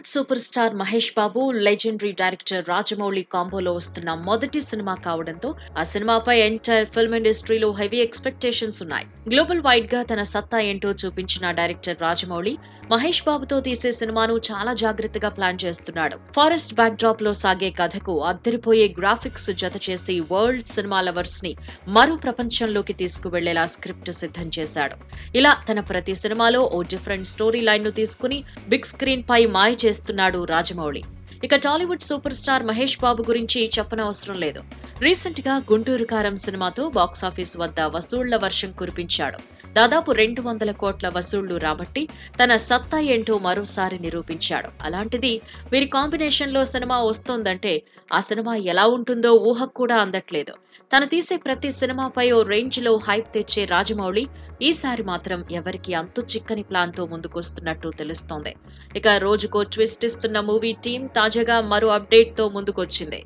Tollywood super star Mahesh బాబు, legendary director Rajamouli కాంబోలో వస్తున్న మొదటి cinema కావడంతో ఆ సినిమాపై ఎంటైర్ ఫిల్మ్ ఇండస్ట్రీలో హెవీ ఎక్స్పెక్టేషన్స్ ఉన్నాయి. గ్లోబల్ వైడ్ గా తన సత్తా ఏంటో చూపించిన డైరెక్టర్ రాజమౌళి మహేష్ బాబుతో తీసే సినిమాను చాలా జాగ్రత్తగా ప్లాన్ చేస్తున్నాడు. ఫారెస్ట్ బ్యాక్ డ్రాప్ లో సాగే కథకు అద్దరిపోయే గ్రాఫిక్స్ జత చేసి వరల్డ్ సినిమా లవర్స్ ని మరో ప్రపంచంలోకి తీసుకువెళ్లేలా స్క్రిప్ట్ సిద్ధం చేశాడు. ఇలా తన ప్రతి సినిమాలో ఓ డిఫరెంట్ స్టోరీ లైన్ ను తీసుకుని బిగ్ స్క్రీన్ పై మాయ చేస్తున్నాడు రాజమౌళి. ఇక టాలీవుడ్ సూపర్ స్టార్ మహేష్ బాబు గురించి చెప్పనవసరం లేదు. రీసెంట్ గా గుంటూరు కారం సినిమాతో బాక్సాఫీస్ వద్ద వసూళ్ల వర్షం కురిపించాడు. దాదాపు 200 కోట్ల వసూళ్లు రాబట్టి తన సత్తా ఏంటో మరోసారి నిరూపించాడు. అలాంటిది వీరి కాంబినేషన్ లో సినిమా వస్తోందంటే ఆ సినిమా ఎలా ఉంటుందో ఊహకు కూడా అందట్లేదు. తను తీసే ప్రతి సినిమాపై ఓ రేంజ్ లో హైప్ తెచ్చే రాజమౌళి ఈసారి మాత్రం ఎవరికి అంతు చిక్కని ప్లాన్ తో ముందుకొస్తున్నట్టు తెలుస్తోంది. ఇక రోజుకో ట్విస్ట్ ఇస్తున్న మూవీ టీం తాజాగా మరో అప్డేట్ తో ముందుకొచ్చింది.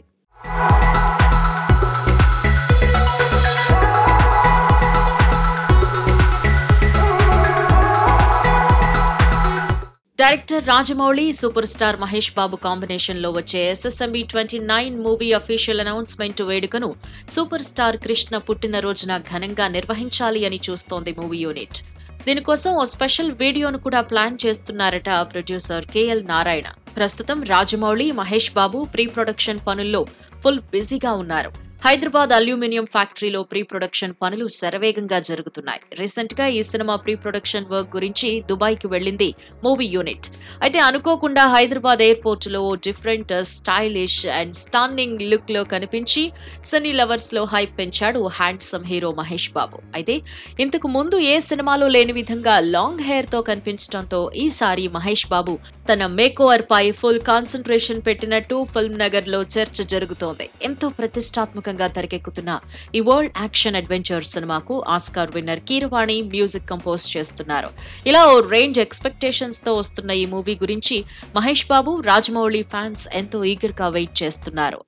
Director Rajamouli, super star Mahesh Babu combination లో వచ్చే SSMB 29 మూవీ అఫీషియల్ అనౌన్స్మెంట్ వేడుకను సూపర్ స్టార్ కృష్ణ పుట్టినరోజున ఘనంగా నిర్వహించాలి అని చూస్తోంది మూవీ యూనిట్. దీనికోసం ఓ స్పెషల్ వీడియోను కూడా ప్లాన్ చేస్తున్నారట ప్రొడ్యూసర్ KL నారాయణ. ప్రస్తుతం రాజమౌళి, మహేష్ బాబు ప్రీ ప్రొడక్షన్ పనుల్లో ఫుల్ బిజీగా ఉన్నారు. హైదరాబాద్ అల్యూమినియం ఫ్యాక్టరీలో ప్రీ ప్రొడక్షన్ పనులు శరవేగంగా జరుగుతున్నాయి. రీసెంట్ గా ఈ సినిమా ప్రీ ప్రొడక్షన్ వర్క్ గురించి దుబాయ్ కి వెళ్లింది మూవీ యూనిట్. అయితే అనుకోకుండా హైదరాబాద్ ఎయిర్పోర్ట్ లో different stylish and stunning look లో కనిపించి సినీ లవర్స్ లో హైప్ పెంచాడు హ్యాండ్సమ్ హీరో మహేష్ బాబు. అయితే ఇంతకు ముందు ఏ సినిమాలో లేని విధంగా లాంగ్ హెయిర్ తో కనిపించడంతో ఈసారి మహేష్ బాబు తన మేకోవర్ పై ఫుల్ కాన్సంట్రేషన్ పెట్టినట్టు ఫిల్మ్ నగర్ లో చర్చ జరుగుతోంది. ఎంతో ప్రతిష్టాత్మకంగా తెరకెక్కుతున్న ఈ వరల్డ్ యాక్షన్ అడ్వెంచర్ సినిమాకు Oscar winner Keeravani music compose చేస్తున్నారు. ఇలా ఓ రేంజ్ ఎక్స్పెక్టేషన్స్ తో వస్తున్న ఈ మూవీ గురించి మహేష్ బాబు, రాజమౌళి ఫ్యాన్స్ ఎంతో ఈగర్ గా వెయిట్ చేస్తున్నారు.